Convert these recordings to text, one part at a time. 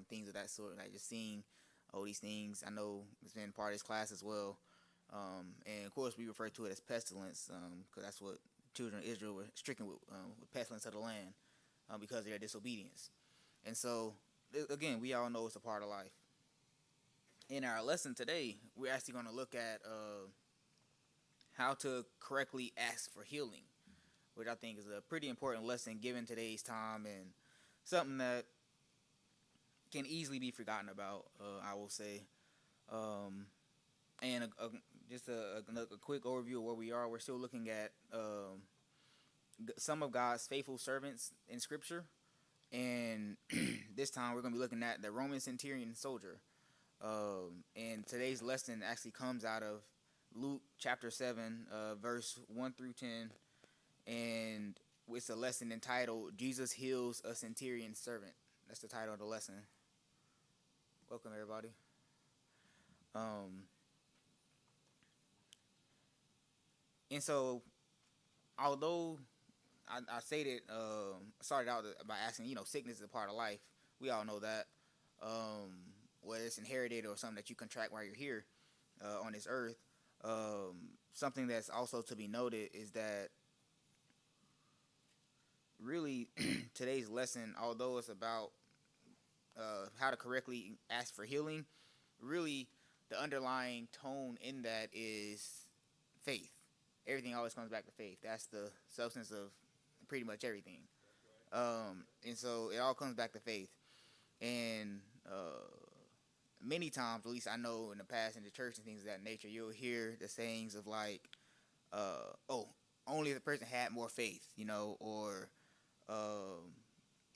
things of that sort. Like just seeing all these things. I know it's been part of this class as well. And of course, we refer to it as pestilence because that's what children of Israel were stricken with pestilence of the land because of their disobedience. And so, again, we all know it's a part of life. In our lesson today, we're actually going to look at how to correctly ask for healing, which I think is a pretty important lesson given today's time and something that can easily be forgotten about, I will say. And just a quick overview of where we are. We're still looking at some of God's faithful servants in Scripture. And this time we're going to be looking at the Roman centurion soldier. And today's lesson actually comes out of Luke chapter 7, verse 1 through 10. And it's a lesson entitled, Jesus Heals a Centurion Servant. That's the title of the lesson. Welcome, everybody. And so, although I started out by asking, sickness is a part of life. We all know that. Whether it's inherited or something that you contract while you're here on this earth. Something that's also to be noted is that really today's lesson, although it's about how to correctly ask for healing, really the underlying tone in that is faith. Everything always comes back to faith. That's the substance of pretty much everything. And so it all comes back to faith. And many times, at least I know in the past in the church and things of that nature, you'll hear the sayings of like, only if the person had more faith, or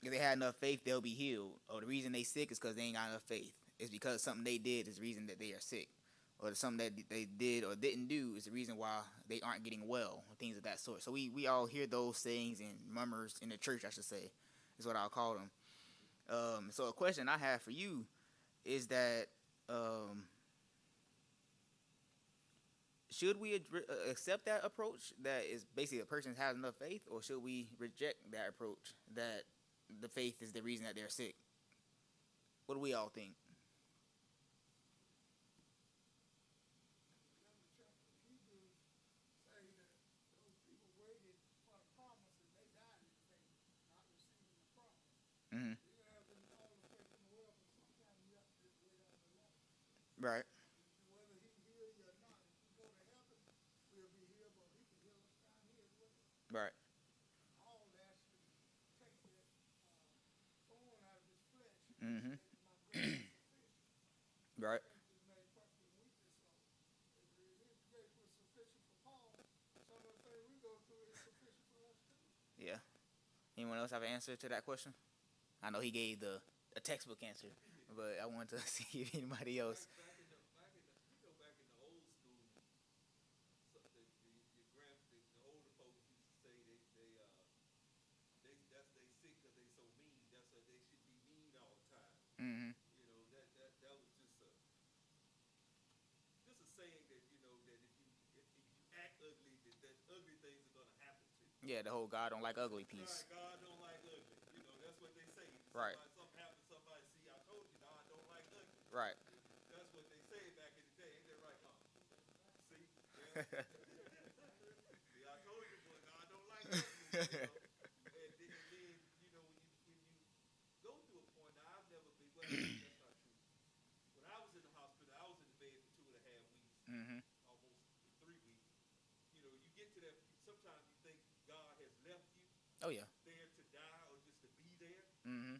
if they had enough faith, they'll be healed. Or the reason they sick is because they ain't got enough faith. It's because something they did is the reason that they are sick. Or something that they did or didn't do is the reason why they aren't getting well, things of that sort. So we all hear those sayings and murmurs in the church, I should say, is what I'll call them. So a question I have for you is that should we accept that approach that is basically a person has enough faith, or should we reject that approach that the faith is the reason that they're sick? What do we all think? Mm-hmm. Right. Right. Mm-hmm. Right. Yeah. Anyone else have an answer to that question? I know he gave a textbook answer, but I wanted to see if anybody else. Mm-hmm. Yeah, the whole God don't like ugly piece. Right. Right. Mm-hmm. Oh yeah. Mm-hmm.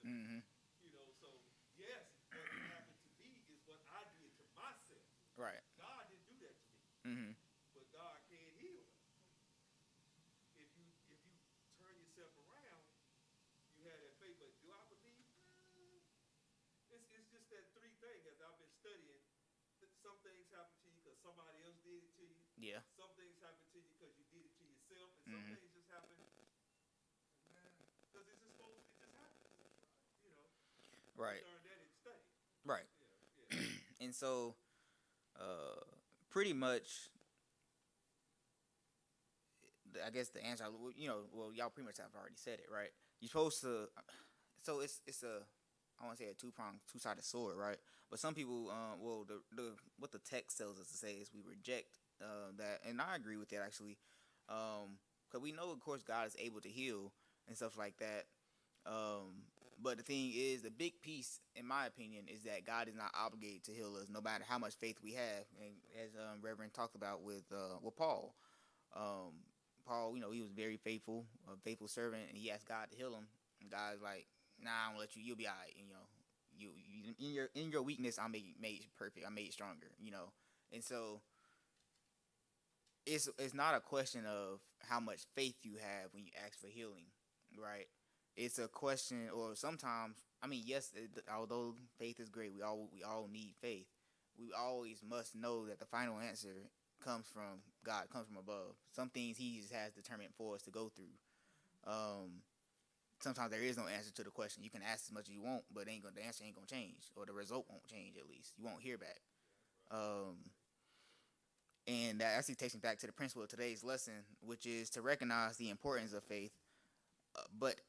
Mm-hmm. Right. Mm-hmm. Yeah. Mm-hmm. Right. And so, uh, pretty much, I guess the answer, well, y'all pretty much have already said it, right? You're supposed to. So it's a, I want to say a two-sided sword, right? But some people, well, the what the text tells us to say is we reject that, and I agree with that actually, because we know, of course, God is able to heal and stuff like that. But the thing is, the big piece, in my opinion, is that God is not obligated to heal us, no matter how much faith we have. And as Reverend talked about with Paul, um, Paul, he was very faithful, a faithful servant, and he asked God to heal him. And God's like, "Nah, I'm gonna let you. You'll be alright." And you in your weakness, I made perfect. I made stronger. And so it's not a question of how much faith you have when you ask for healing, right? It's a question, or sometimes, I mean, yes, although faith is great, we all need faith. We always must know that the final answer comes from God, comes from above. Some things He just has determined for us to go through. Sometimes there is no answer to the question. You can ask as much as you want, but the answer ain't gonna change, or the result won't change. At least you won't hear back. And that actually takes me back to the principle of today's lesson, which is to recognize the importance of faith,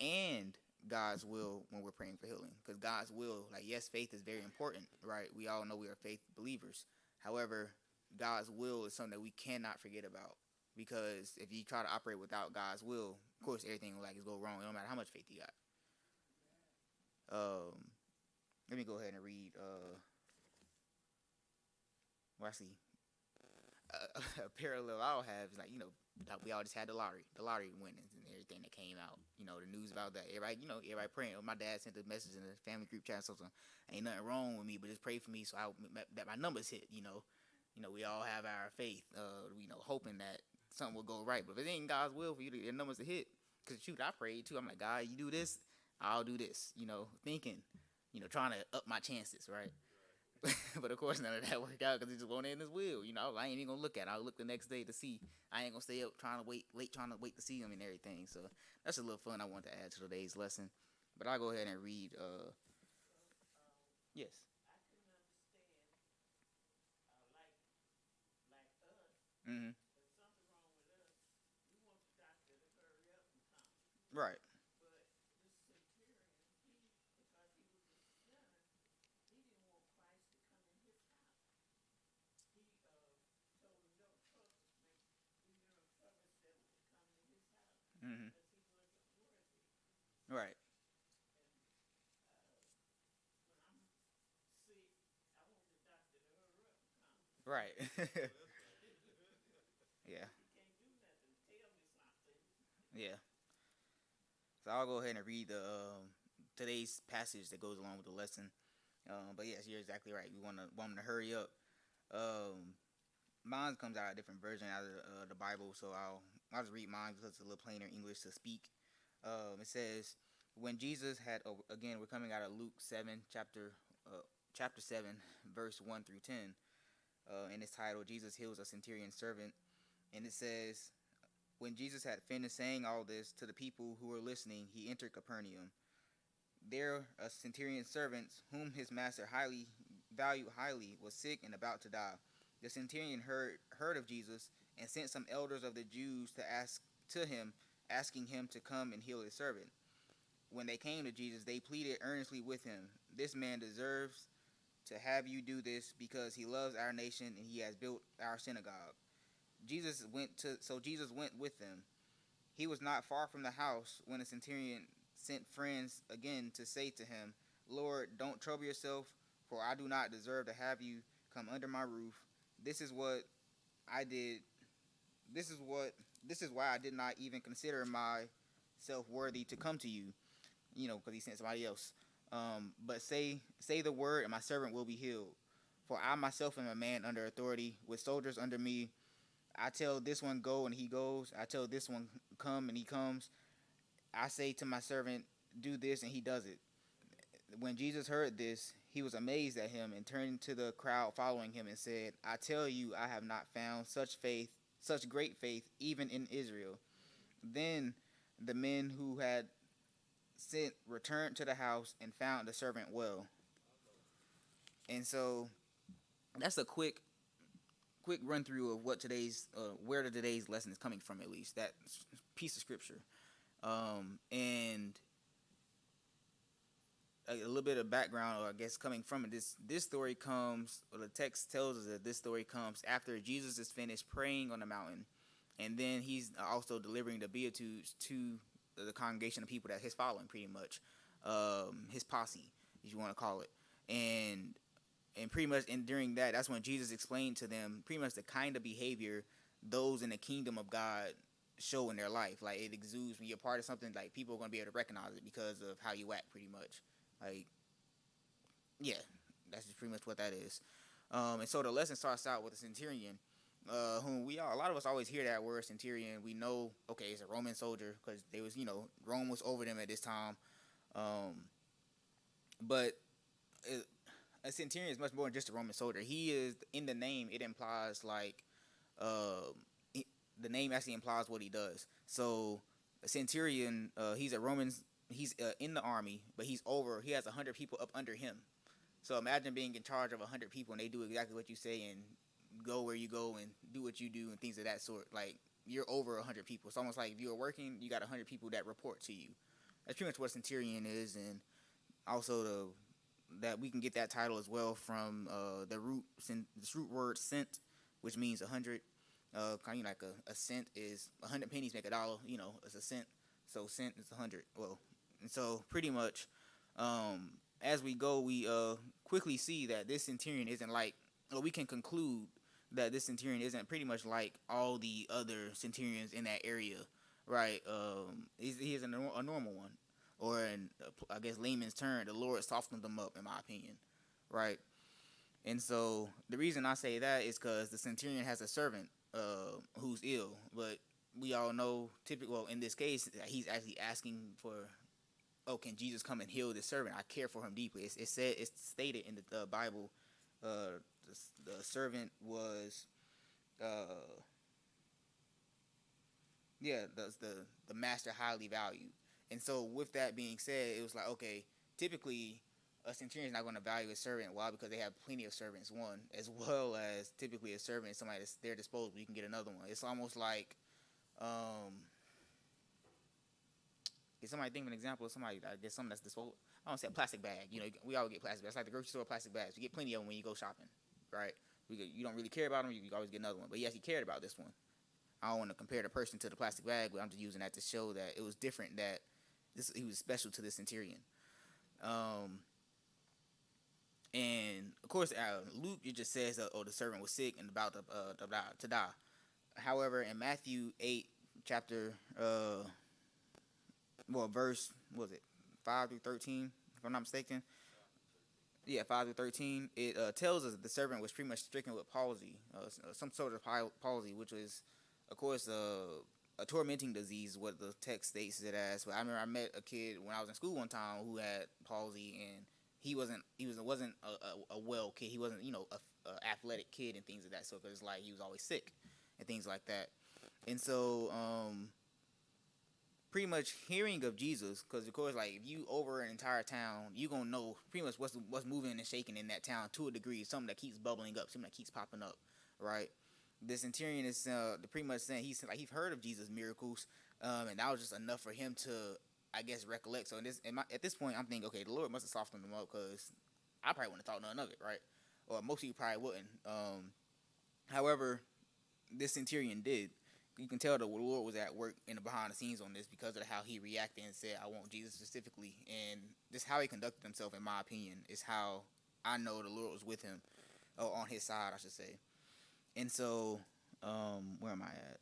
and God's will when we're praying for healing. Because God's will, like, yes, faith is very important, right? We all know we are faith believers. However, God's will is something that we cannot forget about. Because if you try to operate without God's will, of course, everything will go wrong, no matter how much faith you got. Let me go ahead and read. Well, actually, a parallel I'll have is, like, we all just had the lottery winnings and everything that came out. The news about that. Everybody praying. My dad sent a message in the family group chat, so ain't nothing wrong with me, but just pray for me so that my numbers hit. We all have our faith. Hoping that something will go right. But if it ain't God's will for your numbers to hit, because shoot, I prayed too. I'm like, God, you do this, I'll do this. Thinking, trying to up my chances, right? But of course, none of that worked out because it just won't in His will. I ain't even gonna look at it. I'll look the next day to see. I ain't gonna stay up trying to wait to see Him and everything. So that's a little fun I want to add to today's lesson. But I'll go ahead and read. Yes. Mm-hmm. Right. Mm-hmm. Right. Right. Yeah. Yeah. So I'll go ahead and read the today's passage that goes along with the lesson. But yes, you're exactly right. We want to hurry up. Mine comes out a different version out of the Bible, so I'll just read mine because it's a little plainer English to speak. It says, when Jesus had, again, we're coming out of Luke 7, chapter 7, verse 1 through 10. And it's titled, Jesus Heals a Centurion Servant. And it says, when Jesus had finished saying all this to the people who were listening, he entered Capernaum. There a centurion's servant, whom his master valued highly, was sick and about to die. The centurion heard of Jesus and sent some elders of the Jews to him, asking him to come and heal his servant. When they came to Jesus, they pleaded earnestly with him, "This man deserves to have you do this because he loves our nation and he has built our synagogue." Jesus went with them. He was not far from the house when the centurion sent friends again to say to him, "Lord, don't trouble yourself, for I do not deserve to have you come under my roof. This is what I did. This is why I did not even consider myself worthy to come to you." Because he sent somebody else. But say the word, and my servant will be healed. For I myself am a man under authority, with soldiers under me. I tell this one, go, and he goes. I tell this one, come, and he comes. I say to my servant, do this, and he does it. When Jesus heard this, he was amazed at him and turned to the crowd following him and said, "I tell you, I have not found such great faith, even in Israel." Then the men who had sent returned to the house and found the servant well. And so that's a quick run through of what today's where today's lesson is coming from, at least that piece of scripture. And a little bit of background, or I guess coming from it, this story comes, or the text tells us that this story comes after Jesus is finished praying on the mountain, and then he's also delivering the Beatitudes to the congregation of people that he's following, pretty much, his posse, if you want to call it. And pretty much, and during that's when Jesus explained to them pretty much the kind of behavior those in the kingdom of God show in their life. Like, it exudes when you're part of something. Like, people are going to be able to recognize it because of how you act, pretty much. Like, yeah, that's just pretty much what that is. And so the lesson starts out with a centurion, whom a lot of us always hear that word centurion. We know, okay, it's a Roman soldier, because they was, Rome was over them at this time. But a centurion is much more than just a Roman soldier. He is, in the name, it implies like, the name actually implies what he does. So a centurion, he's a Roman. He's in the army, but he has 100 people up under him. So imagine being in charge of 100 people, and they do exactly what you say and go where you go and do what you do and things of that sort. Like, you're over 100 people. It's almost like if you're working, you got 100 people that report to you. That's pretty much what a centurion is, and also that we can get that title as well from the root word cent, which means 100. Kind of like a cent is 100 pennies make $1. It's a cent. So cent is 100. Well, and so pretty much, as we go, we quickly see that this centurion isn't like, or we can conclude that this centurion isn't pretty much like all the other centurions in that area, right? He is a normal one, or in, I guess, layman's term, the Lord softened them up, in my opinion, right? And so the reason I say that is because the centurion has a servant who's ill, but we all know, in this case, he's actually asking for, can Jesus come and heal this servant? I care for him deeply. It's stated in the Bible. The servant was, the master highly valued. And so with that being said, it was like, okay, typically a centurion is not going to value a servant. Why? Because they have plenty of servants, one, as well as typically a servant is somebody that's their disposal. You can get another one. It's almost like, can somebody think of an example of somebody, I guess, something that's disposable? I don't say a plastic bag. We all get plastic bags. It's like the grocery store plastic bags. You get plenty of them when you go shopping, right? You don't really care about them. You always get another one. But yes, he cared about this one. I don't want to compare the person to the plastic bag, but I'm just using that to show that it was different, that he was special to this centurion. And of course, Luke, it just says, the servant was sick and about to die. However, in Matthew 8, chapter, verse, what was it, 5 through 13, if I'm not mistaken? Yeah, 5 through 13. It tells us that the servant was pretty much stricken with palsy, some sort of palsy, which was, of course, a tormenting disease, what the text states it as. But I remember I met a kid when I was in school one time who had palsy, and he wasn't a well kid. He wasn't, a athletic kid and things of that sort. Because it's like he was always sick and things like that. And so, pretty much hearing of Jesus, because of course, like, if you over an entire town, you gonna know pretty much what's moving and shaking in that town to a degree. Something that keeps bubbling up, something that keeps popping up, right? The centurion is pretty much saying he's heard of Jesus' miracles, and that was just enough for him to, I guess, recollect. So at this point, I'm thinking, okay, the Lord must have softened him up, because I probably wouldn't have thought none of it, right? Or most of you probably wouldn't. However, this centurion did. You can tell the Lord was at work in the behind the scenes on this because of how he reacted and said, I want Jesus specifically. And just how he conducted himself, in my opinion, is how I know the Lord was with him, or on his side, I should say. And so, where am I at?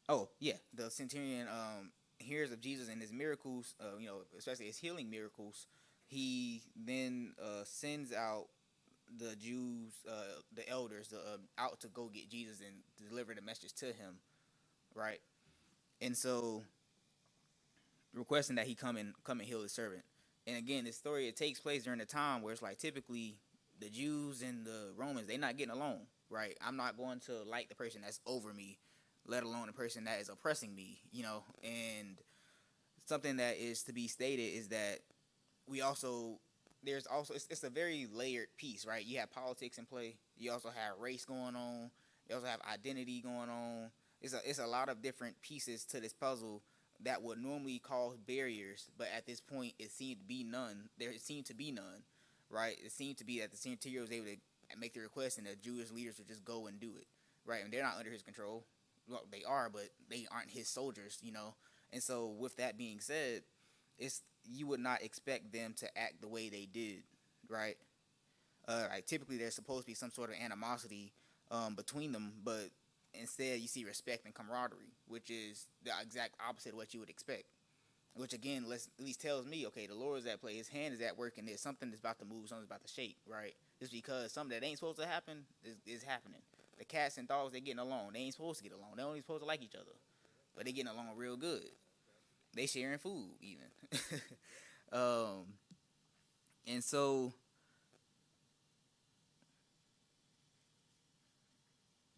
Oh, yeah, the centurion hears of Jesus and his miracles, especially his healing miracles. He then sends out the Jews, the elders, out to go get Jesus and deliver the message to him, right? And so, requesting that he come and heal his servant. And again, this story, it takes place during a time where it's like typically the Jews and the Romans, they're not getting along, right? I'm not going to like the person that's over me, let alone the person that is oppressing me, And something that is to be stated is that we also there's also it's a very layered piece, right? You have politics in play. You also have race going on. You also have identity going on. It's a lot of different pieces to this puzzle that would normally cause barriers, but at this point it seemed to be none. There seemed to be none, right? It seemed to be that the Centurion was able to make the request, and the Jewish leaders would just go and do it, right? And they're not under his control. Well, they are, but they aren't his soldiers, you know. And so, with that being said, it's you would not expect them to act the way they did, right? Like typically there's supposed to be some sort of animosity between them, but instead you see respect and camaraderie, which is the exact opposite of what you would expect. Which again, at least tells me, okay, the Lord is at play. His hand is at work, and there's something that's about to move, something's about to shake, right? Just because something that ain't supposed to happen is happening. The cats and dogs, they getting along. They ain't supposed to get along. They only supposed to like each other, but they getting along real good. They sharing food even. um, and so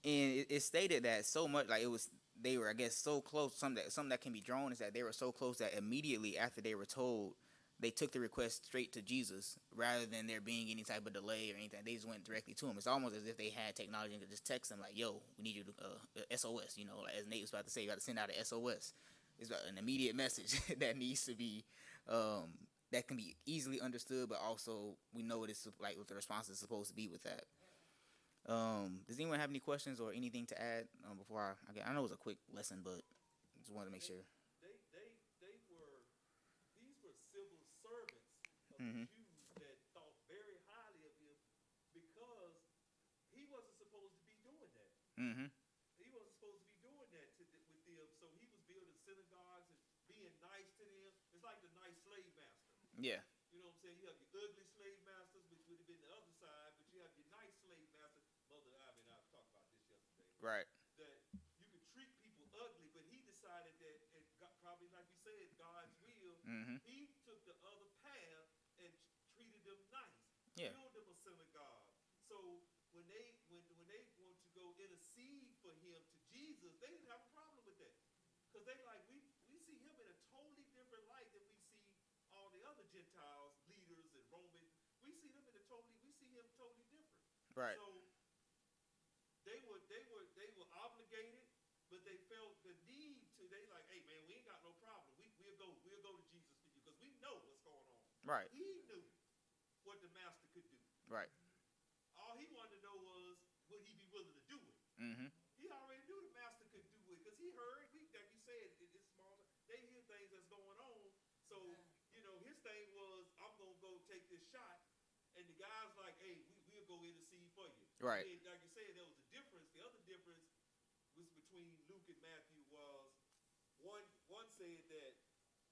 and it stated that so much like it was they were I guess so close. Something that can be drawn is that they were so close that immediately after they were told, they took the request straight to Jesus rather than there being any type of delay or anything. They just went directly to him. It's almost as if they had technology and could just text him like, "Yo, we need you to SOS." You know, like, as Nate was about to say, you got to send out an SOS. It's an immediate message that needs to be that can be easily understood, but also we know what it's like what the response is supposed to be with that. Does anyone have any questions or anything to add before I know it was a quick lesson, but just wanted to make sure. They were these were civil servants of the Mm-hmm. Jews that thought very highly of him because he wasn't supposed to be doing that. Mm-hmm. He wasn't supposed to be doing that with them. So he was building synagogues and being nice to them. It's like the nice slave master. Yeah. You know what I'm saying? You have your ugly slave masters, which would have been the other side, but you have your nice slave master. Mother Ivy and I talked about this yesterday. Right. That you could treat people ugly, but he decided that, and probably like you said, God's will, Mm-hmm. he took the other path and treated them nice, Yeah. built them a synagogue. So when they want to go intercede for him to Jesus, they didn't have a problem with that because they like we see him in a totally different light than we see all the other Gentiles leaders and Roman. We see him totally different. Right. So they were obligated, but they felt the need to. They like, hey man, we ain't got no problem. We'll go to Jesus for you because we know what's going on. Right. He knew what the master could do. Right. All he wanted to know was would he be willing to do it. Mm-hmm. He already knew the master could do it because he heard. Like you said, it's small. They hear things that's going on. So his thing was, I'm gonna go take this shot. And the guy's like, hey, we'll go intercede for you. Right. And like you said, there was a difference. The other difference was between Luke and Matthew was one said that,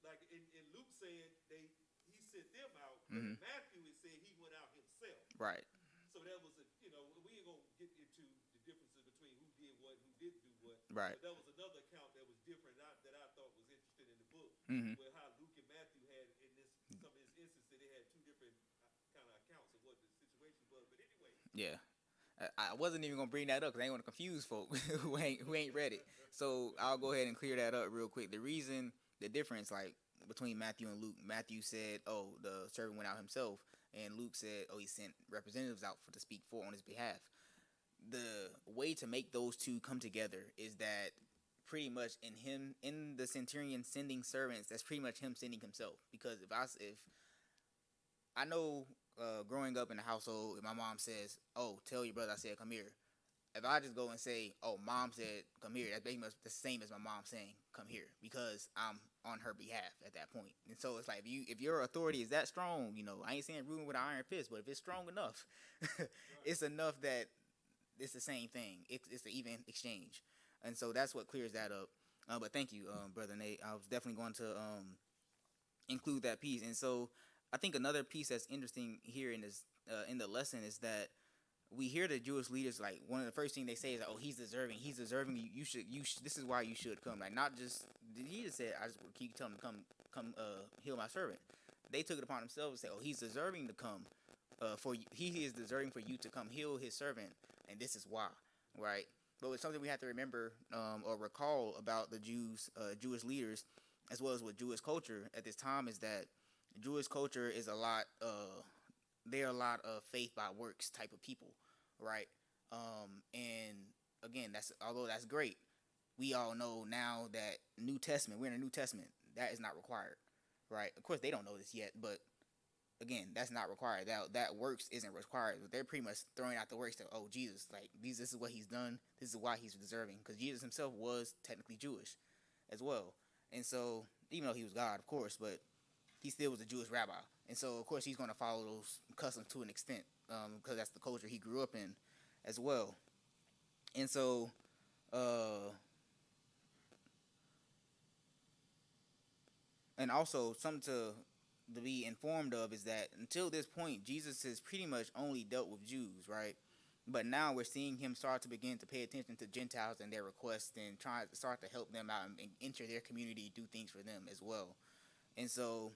like in Luke said, he sent them out, but Mm-hmm. in Matthew it said he went out himself. Right. So that was we ain't gonna get into the differences between who did what, who didn't do what. Right. But that was another account that was different that I thought was interesting in the book, Mm-hmm. where how Luke and Matthew had some of his instances they had two different kind of accounts of what the situation was. But anyway. Yeah. I wasn't even gonna bring that up because I ain't want to confuse folk who ain't read it. So I'll go ahead and clear that up real quick. The difference, like between Matthew and Luke, Matthew said, "Oh, the servant went out himself," and Luke said, "Oh, he sent representatives out to speak for on his behalf." The way to make those two come together is that pretty much in the centurion sending servants, that's pretty much him sending himself. Because if I know growing up in the household, if my mom says, "Oh, tell your brother I said come here," if I just go and say, "Oh, mom said come here," that's pretty much the same as my mom saying come here because I'm on her behalf at that point. And so it's like if your authority is that strong, I ain't saying ruling with an iron fist, but if it's strong enough, it's enough that it's the same thing. It's an even exchange, and so that's what clears that up. But thank you, brother Nate. I was definitely going to include that piece, and so I think another piece that's interesting here in the lesson is that we hear the Jewish leaders, like, one of the first things they say is, "Oh, he's deserving. You should. This is why you should come." Like, not just he just said, "I just keep telling him to come heal my servant." They took it upon themselves to say, "Oh, he's deserving to come. He is deserving for you to come heal his servant, and this is why." Right. But it's something we have to remember or recall about the Jewish leaders, as well as with Jewish culture at this time, is that Jewish culture is a lot. They're a lot of faith by works type of people, right? And again, that's although that's great. We all know now that New Testament, we're in a New Testament, that is not required, right? Of course, they don't know this yet, but again, that's not required. That works isn't required. They're pretty much throwing out the works that, oh, Jesus, like this is what he's done. This is why he's deserving, because Jesus himself was technically Jewish as well. And so, even though he was God, of course, but he still was a Jewish rabbi. And so, of course, he's going to follow those customs to an extent, because that's the culture he grew up in as well. And so, and also something to be informed of is that until this point, Jesus has pretty much only dealt with Jews, right? But now we're seeing him start to begin to pay attention to Gentiles and their requests, and try to start to help them out and enter their community, do things for them as well. And so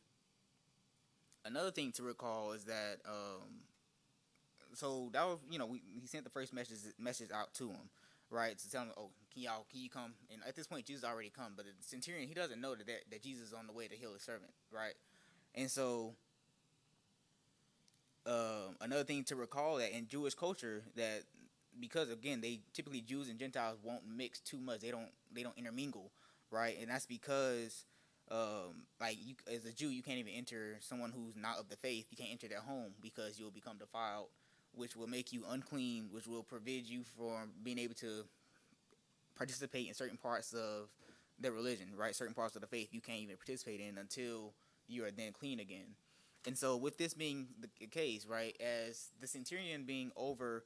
another thing to recall is that so that was, he sent the first message out to him, right, to tell him, oh, can you come? And at this point, Jesus already come, but the centurion, he doesn't know that Jesus is on the way to heal his servant, right? And so another thing to recall, that in Jewish culture, that because again, they typically, Jews and Gentiles won't mix too much. They don't intermingle, right? And that's because like, you as a Jew, you can't even enter someone who's not of the faith. You can't enter their home because you'll become defiled, which will make you unclean, which will prevent you from being able to participate in certain parts of their religion, right? Certain parts of the faith you can't even participate in until you are then clean again. And so, with this being the case, right, as the centurion being over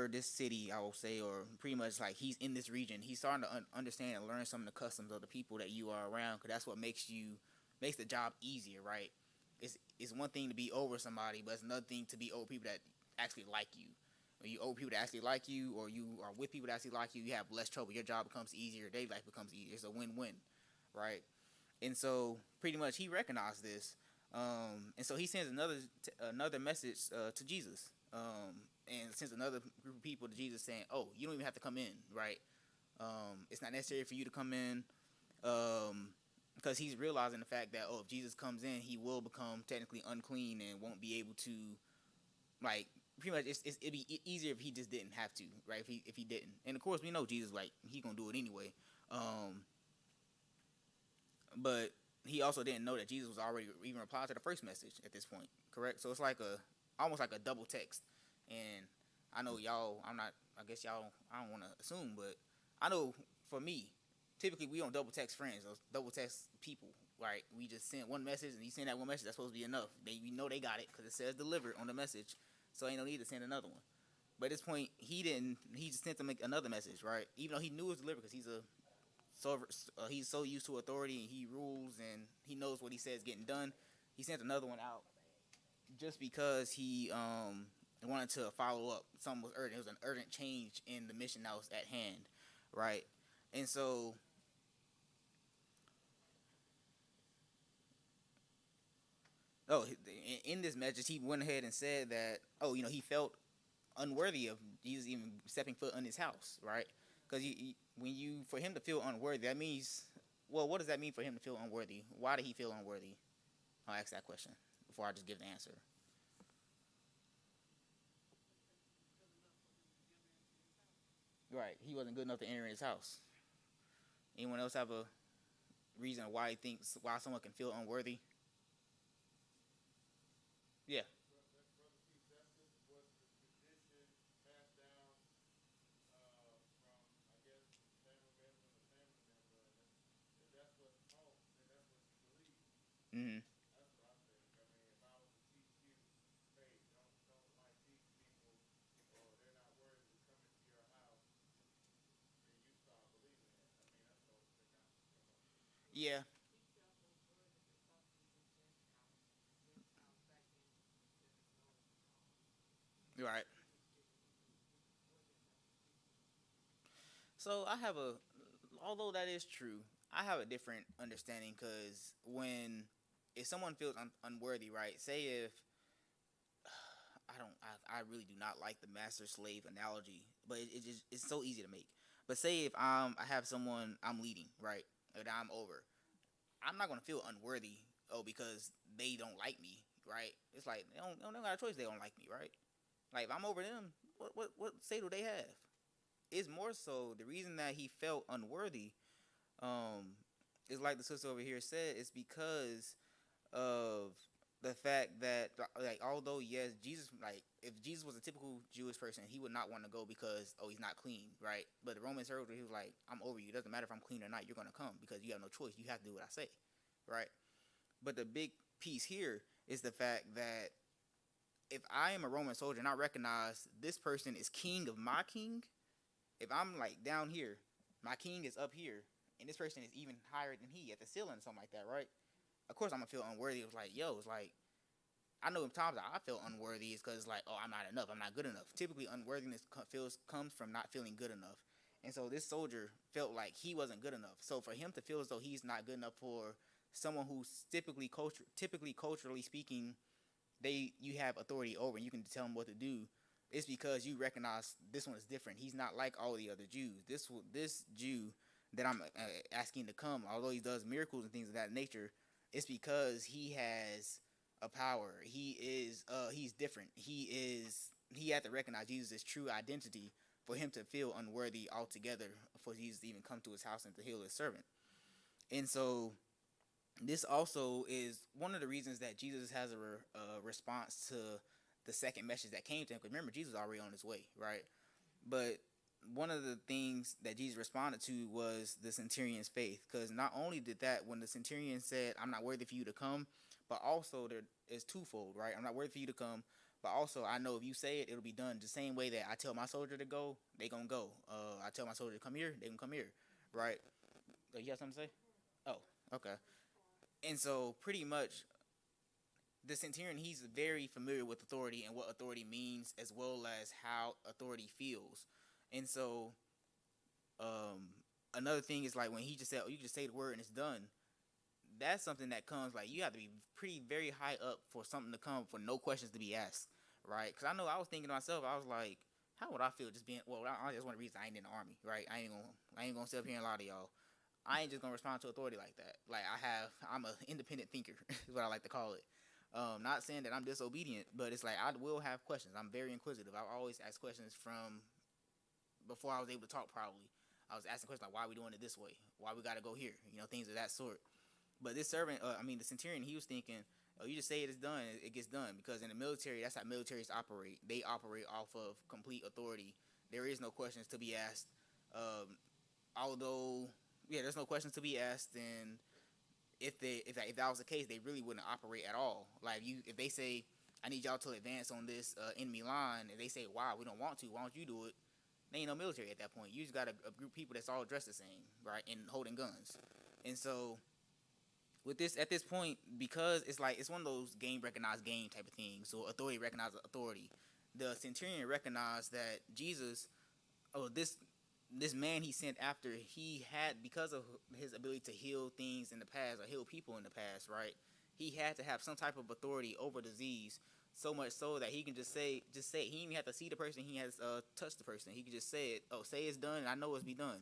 this city, I will say, or pretty much like he's in this region, he's starting to understand and learn some of the customs of the people that you are around, because that's what makes the job easier, right? It's one thing to be over somebody, but it's another thing to be over people that actually like you. When you over people that actually like you, or you are with people that actually like you, you have less trouble. Your job becomes easier. Their life becomes easier. It's a win-win, right? And so pretty much he recognized this, and so he sends another message to Jesus, and sends another group of people to Jesus saying, "Oh, you don't even have to come in, right? It's not necessary for you to come in." Because he's realizing the fact that, oh, if Jesus comes in, he will become technically unclean and won't be able to, like, pretty much it'd be easier if he just didn't have to, right? If he didn't, and of course we know Jesus, like, he gonna do it anyway. But he also didn't know that Jesus was already even replied to the first message at this point, correct? So it's like almost like a double text. And I know y'all, I guess y'all, I don't want to assume, but I know for me, typically we don't double text friends or double text people, right? We just send one message, and you send that one message, that's supposed to be enough. We know they got it because it says delivered on the message, so ain't no need to send another one. But at this point, he just sent them another message, right? Even though he knew it was delivered, because he's so used to authority, and he rules, and he knows what he says getting done. He sent another one out just because he wanted to follow up. Something was urgent. It was an urgent change in the mission that was at hand, right? And so in this message, he went ahead and said that, oh, he felt unworthy of Jesus even stepping foot in his house, right? Because for him to feel unworthy, that means, well, what does that mean for him to feel unworthy? Why did he feel unworthy? I'll ask that question before I just give the answer. Right, he wasn't good enough to enter his house. Anyone else have a reason why someone can feel unworthy? Yeah. Mm-hmm. Yeah. Right. So although that is true, I have a different understanding, because if someone feels unworthy, right? Say if I really do not like the master slave analogy, but it's so easy to make. But say if I have someone I'm leading, right, that I'm over, I'm not gonna feel unworthy. Oh, because they don't like me, right? It's like they don't got a choice. They don't like me, right? Like if I'm over them, what say do they have? It's more so the reason that he felt unworthy. Um, is like the sister over here said. It's because of the fact that, like, although yes, Jesus, like, if Jesus was a typical Jewish person, he would not want to go because, oh, he's not clean, right? But the Romans heard, he was like, I'm over you. It doesn't matter if I'm clean or not. You're gonna come because you have no choice. You have to do what I say, right? But the big piece here is the fact that if I am a Roman soldier and I recognize this person is king of my king, if I'm like down here, my king is up here, and this person is even higher than he at the ceiling or something like that, right? Of course I'm gonna feel unworthy. It was like, yo, it's like, I know in times I feel unworthy is because, like, oh, I'm not enough, I'm not good enough. Typically unworthiness comes from not feeling good enough. And so this soldier felt like he wasn't good enough. So for him to feel as though he's not good enough for someone who's typically culturally speaking, you have authority over and you can tell him what to do, it's because you recognize this one is different. He's not like all the other Jews. This Jew that I'm asking to come, although he does miracles and things of that nature, it's because he has a power. He's different. He had to recognize Jesus' true identity for him to feel unworthy altogether for Jesus to even come to his house and to heal his servant. And so this also is one of the reasons that Jesus has a response to the second message that came to him. Because remember, Jesus was already on his way, right? But one of the things that Jesus responded to was the centurion's faith. Because not only did that, when the centurion said, I'm not worthy for you to come, but also there is twofold, right? I'm not worthy for you to come, but also I know if you say it, it'll be done. The same way that I tell my soldier to go, they gonna go. I tell my soldier to come here, they gonna come here, right? You have something to say? Oh, okay. And so pretty much the centurion, he's very familiar with authority and what authority means, as well as how authority feels. And so another thing is, like, when he just said, oh, you just say the word and it's done, that's something that comes, like, you have to be very high up for something to come, for no questions to be asked, right? Because I know I was thinking to myself, I was like, how would I feel just being, well, I just want to reason I ain't in the army, right? I ain't gonna sit up here and lie to y'all. I ain't just gonna respond to authority like that. Like, I'm an independent thinker, is what I like to call it. Not saying that I'm disobedient, but it's like I will have questions. I'm very inquisitive. I've always asked questions from before I was able to talk. Probably, I was asking questions like, "Why are we doing it this way? Why we got to go here?" Things of that sort. But this servant, the centurion, he was thinking, "Oh, you just say it is done, it gets done." Because in the military, that's how militaries operate. They operate off of complete authority. There is no questions to be asked. Although, yeah, there's no questions to be asked, and if that was the case, they really wouldn't operate at all. Like, if they say, I need y'all to advance on this enemy line, and they say, why, we don't want to, why don't you do it? They ain't no military at that point. You just got a group of people that's all dressed the same, right, and holding guns. And so with this, at this point, because it's like, it's one of those game recognized game type of things. So authority recognizes authority. The centurion recognized that Jesus, this man he sent after, he had, because of his ability to heal things in the past, or heal people in the past, right? He had to have some type of authority over disease, so much so that he can just say it. He didn't even have to see the person. He has touched the person. He can just say it. Oh, say it's done, and I know it's be done.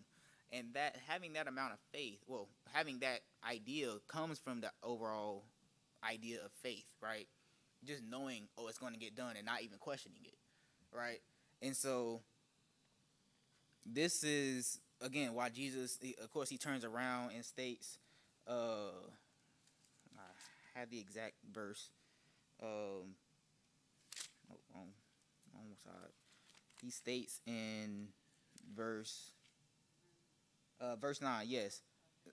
And that, having that amount of faith, well, having that idea comes from the overall idea of faith, right? Just knowing, oh, it's going to get done, and not even questioning it, right? And so this is, again, why Jesus, of course, he turns around and states, I had the exact verse. Wrong side. He states in verse 9, yes,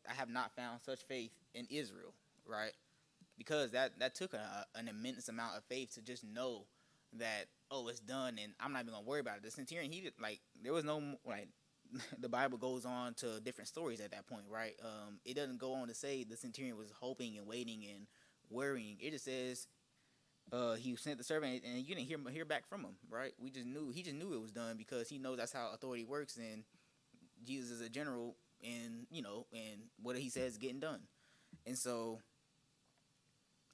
I have not found such faith in Israel, right? Because that took an immense amount of faith to just know that, oh, it's done, and I'm not even gonna worry about it. The centurion, he did, like, there was no, like, the Bible goes on to different stories at that point, right? It doesn't go on to say the centurion was hoping and waiting and worrying. It just says he sent the servant, and you didn't hear back from him, right? He just knew it was done, because he knows that's how authority works, and Jesus is a general, and and what he says is getting done. And so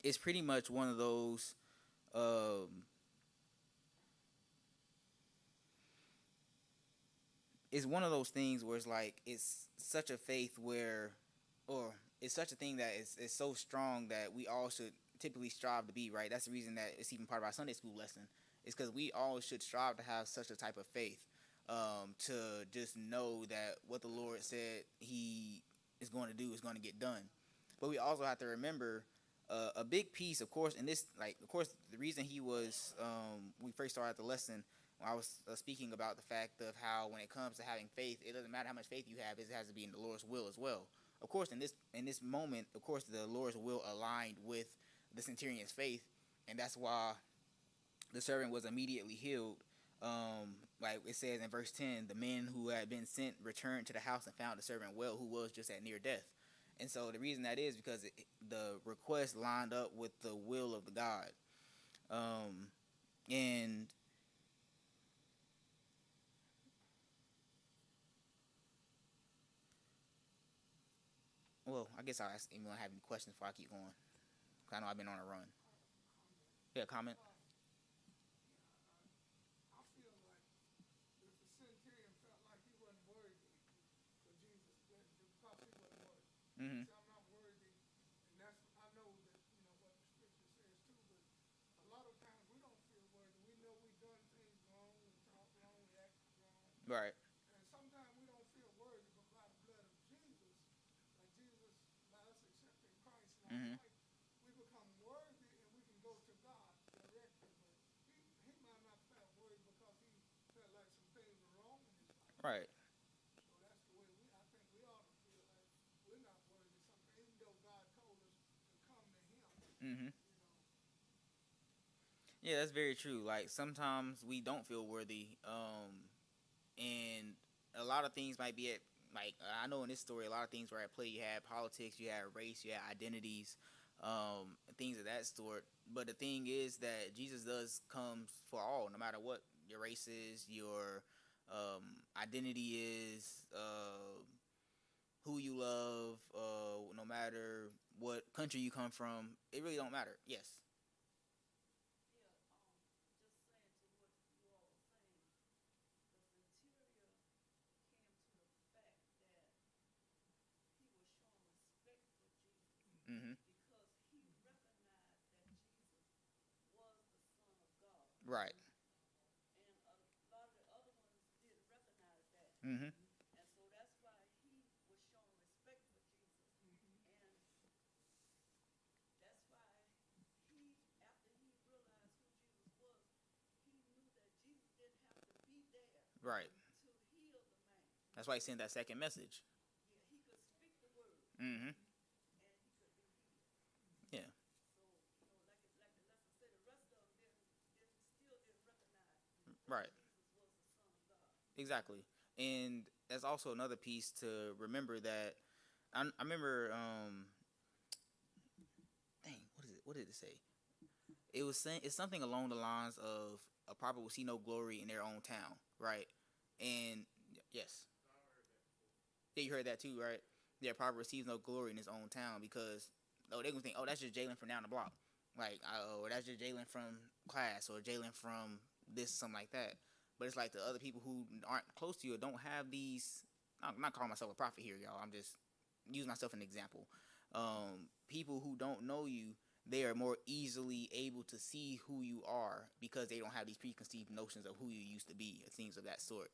it's pretty much one of those it's one of those things where it's like, it's such a faith where, or it's such a thing that is so strong that we all should typically strive to be, right. That's the reason that it's even part of our Sunday school lesson. It's because we all should strive to have such a type of faith, to just know that what the Lord said He is going to do is going to get done. But we also have to remember a big piece, of course, in this, like, of course, the reason he was, we first started the lesson, when I was speaking about the fact of how when it comes to having faith, it doesn't matter how much faith you have; it has to be in the Lord's will as well. Of course, in this moment, of course, the Lord's will aligned with the centurion's faith, and that's why the servant was immediately healed. Like it says in verse 10, the men who had been sent returned to the house and found the servant well, who was just at near death. And so the reason that is because the request lined up with the will of the God. And well, I guess I'll ask anyone have any questions before I keep going. 'Cause I know I've been on a run. Yeah, comment. I feel like if the centurion felt like he wasn't worthy for Jesus, because he wasn't worthy. Mm-hmm. See, I'm not worthy, and that's I know that what the scripture says too. But a lot of times we don't feel worthy. We know we've done things wrong, we talk wrong, we act wrong, Right. and sometimes we don't feel worthy. But by the blood of Jesus, like Jesus, by us accepting Christ in our Mm-hmm. life, we become worthy, and we can go to God directly. But he might not felt worthy because he felt like some things were wrong in his life. Right. So that's the way I think we ought to feel like we're not worthy sometimes, even though God told us to come to Him. Mm-hmm. Yeah, that's very true. Like sometimes we don't feel worthy, and a lot of things might be at, like, I know in this story a lot of things were at play. You had politics, you had race, you had identities, things of that sort. But the thing is that Jesus does come for all, no matter what your race is, your identity is, who you love, no matter what country you come from. It really don't matter. Yes. Mm-hmm. Right. Mm-hmm. Right. That's why he sent that second message. Mm-hmm. Yeah. Right. Exactly. And that's also another piece to remember that I remember, dang, what is it? What did it say? It was saying it's something along the lines of a prophet will see no glory in their own town, right? And yes, yeah, you heard that too, right? Yeah, prophet receives no glory in his own town because they gonna think, oh, that's just Jalen from down the block, like, or that's just Jalen from class, or Jalen from this, something like that. But it's like the other people who aren't close to you or don't have these. I'm not calling myself a prophet here, y'all. I'm just using myself as an example. People who don't know you, they are more easily able to see who you are because they don't have these preconceived notions of who you used to be, or things of that sort.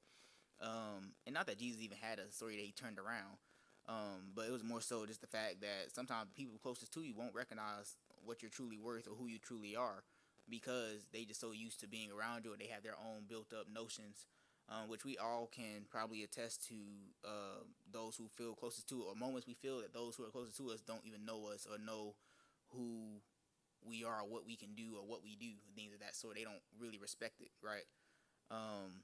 And not that Jesus even had a story that he turned around, but it was more so just the fact that sometimes people closest to you won't recognize what you're truly worth or who you truly are because they just so used to being around you, or they have their own built up notions, which we all can probably attest to, those who feel closest to, or moments we feel that those who are closest to us don't even know us or know who we are, or what we can do, or what we do, things of that sort. They don't really respect it, right? Um,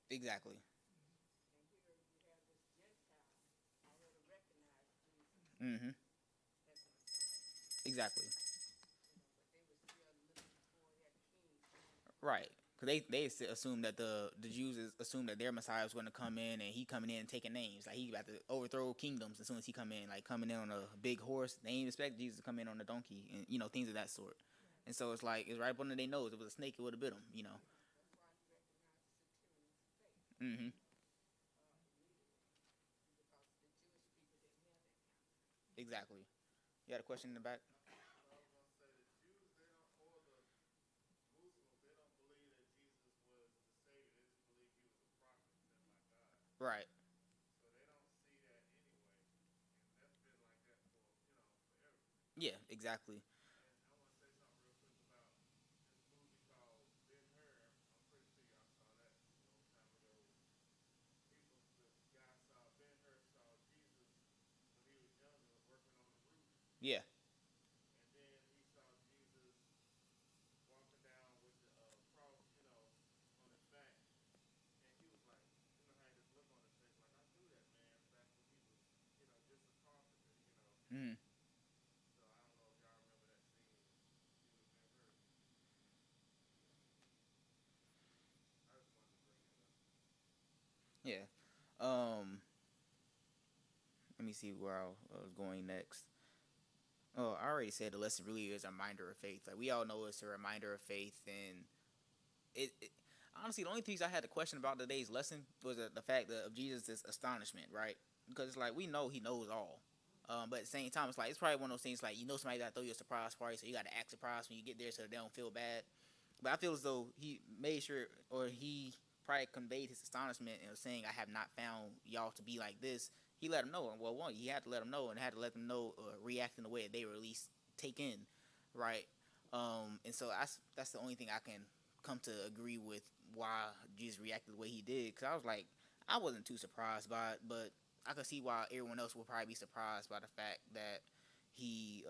exactly. Mm-hmm. Exactly. Right. Because they assume that the Jews assume that their Messiah was going to come in, and he coming in and taking names. Like he about to overthrow kingdoms as soon as he come in, like coming in on a big horse. They ain't expect Jesus to come in on a donkey, and things of that sort. And so it's like it's right under their nose. If it was a snake, it would have bit them. Mm-hmm. Exactly. You had a question in the back. I was gonna say the Jews, they don't, or the Muslims, they don't believe that Jesus was the Savior. They just believe he was a prophet sent by God. Right. So they don't see that anyway, and that's been like that for forever. Yeah. Exactly. And I want to say something real quick about this movie called Ben Hur. I'm pretty sure y'all saw that a long time ago. The guy saw Ben Hur saw Jesus when he was younger, working on the roof, Yeah. and then he saw Jesus walking down with the cross, on his back, and he was like, how he just look on his face, like I knew that man back when he was, just a carpenter. Mm-hmm. So I don't know if y'all remember that scene with Ben Hur. I just wanted to bring that up. Yeah. Let me see where I was going next. Oh, I already said the lesson really is a reminder of faith. Like we all know it's a reminder of faith, and it honestly the only things I had to question about today's lesson was the fact of Jesus' astonishment, right? Because it's like we know he knows all, but at the same time it's like it's probably one of those things like somebody got to throw you a surprise party, so you got to act surprised when you get there so they don't feel bad. But I feel as though he made sure, or he probably conveyed his astonishment and was saying, "I have not found y'all to be like this." He let them know. Well, one, he had to let them know, and had to let them know, react in a way that they were at least take in, right? And so that's the only thing I can come to agree with why Jesus reacted the way he did. Because I was like, I wasn't too surprised by it, but I could see why everyone else would probably be surprised by the fact that he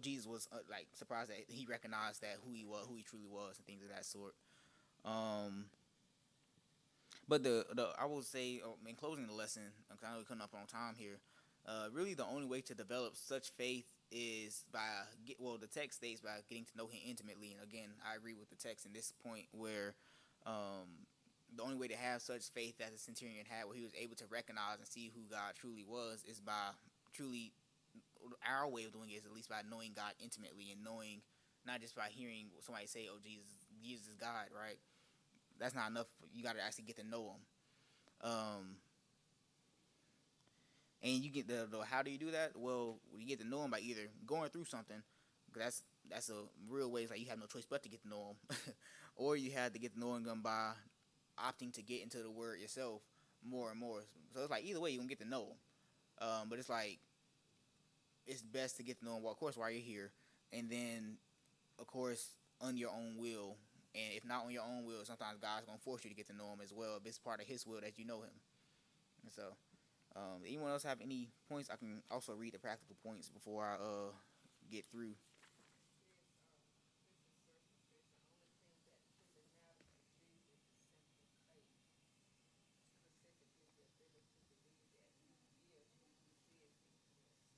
Jesus was like surprised that he recognized that who he was, who he truly was, and things of that sort. But the I will say, in closing the lesson, because I know we're coming up on time here. Really, the only way to develop such faith is the text states by getting to know him intimately. And again, I agree with the text in this point where the only way to have such faith that the centurion had, where he was able to recognize and see who God truly was, is by truly our way of doing it is at least by knowing God intimately and knowing, not just by hearing somebody say, "Oh, Jesus is God," right? That's not enough. You got to actually get to know him. And you get the how do you do that? Well, you get to know him by either going through something, because that's a real way. It's like you have no choice but to get to know him, or you had to get to know him by opting to get into the word yourself more and more. So it's like either way you're gonna get to know him. But it's like it's best to get to know him, of course, while you're here, and then of course on your own will. And if not on your own will, sometimes God's gonna force you to get to know him as well. If it's part of His will that you know him. And so, anyone else have any points? I can also read the practical points before I get through.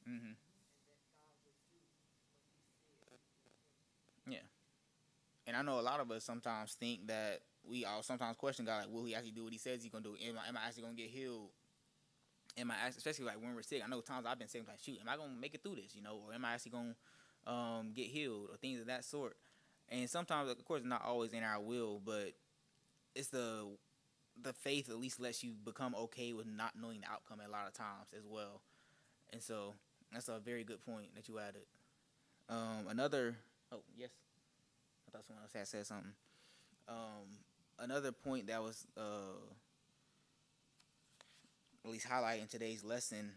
Mm-hmm. Yeah. And I know a lot of us sometimes think that we all sometimes question God, like, will He actually do what He says He's gonna do? Am I actually gonna get healed? Am I actually, especially like when we're sick? I know times I've been sick, like, shoot, am I gonna make it through this? Or am I actually gonna get healed or things of that sort? And sometimes, of course, not always in our will, but it's the faith at least lets you become okay with not knowing the outcome a lot of times as well. And so that's a very good point that you added. Another, oh yes, I thought someone else had said something. Another point that was at least highlighted in today's lesson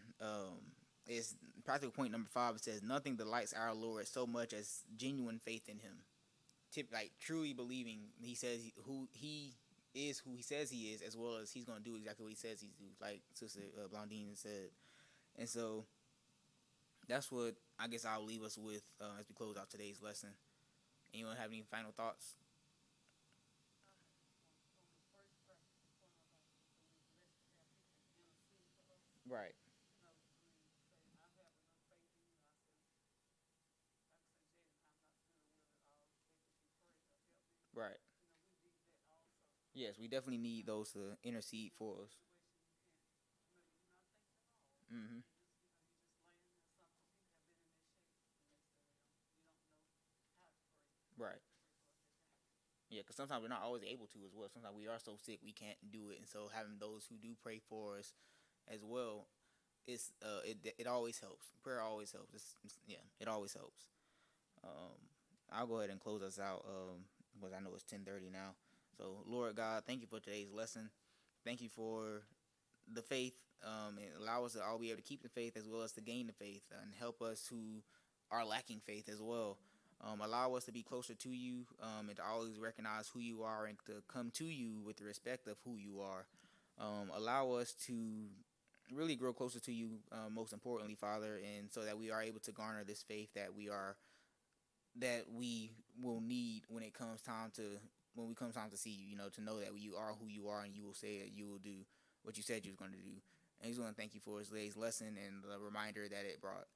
is practical point number 5. It says nothing delights our Lord so much as genuine faith in Him. Like truly believing He says who He is, who He says He is, as well as He's going to do exactly what He says He's do, like Sister Blondine said. And so that's what I guess I'll leave us with as we close out today's lesson. Anyone have any final thoughts? Right. Right. Yes, we definitely need those to intercede for us. Mm-hmm. Right. Yeah, because sometimes we're not always able to as well. Sometimes we are so sick we can't do it, and so having those who do pray for us as well, it always helps. Prayer always helps. Yeah, it always helps. Um, I'll go ahead and close us out. Because I know it's 10:30 now. So Lord God, thank you for today's lesson. Thank you for the faith, and allow us to all be able to keep the faith as well as to gain the faith, and help us who are lacking faith as well. Allow us to be closer to you, and to always recognize who you are and to come to you with the respect of who you are. Allow us to really grow closer to you, most importantly, Father, and so that we are able to garner this faith that we will need when we comes time to see you. To know that you are who you are, and you will say that you will do what you said you was going to do. And he's going to thank you for today's lesson and the reminder that it brought.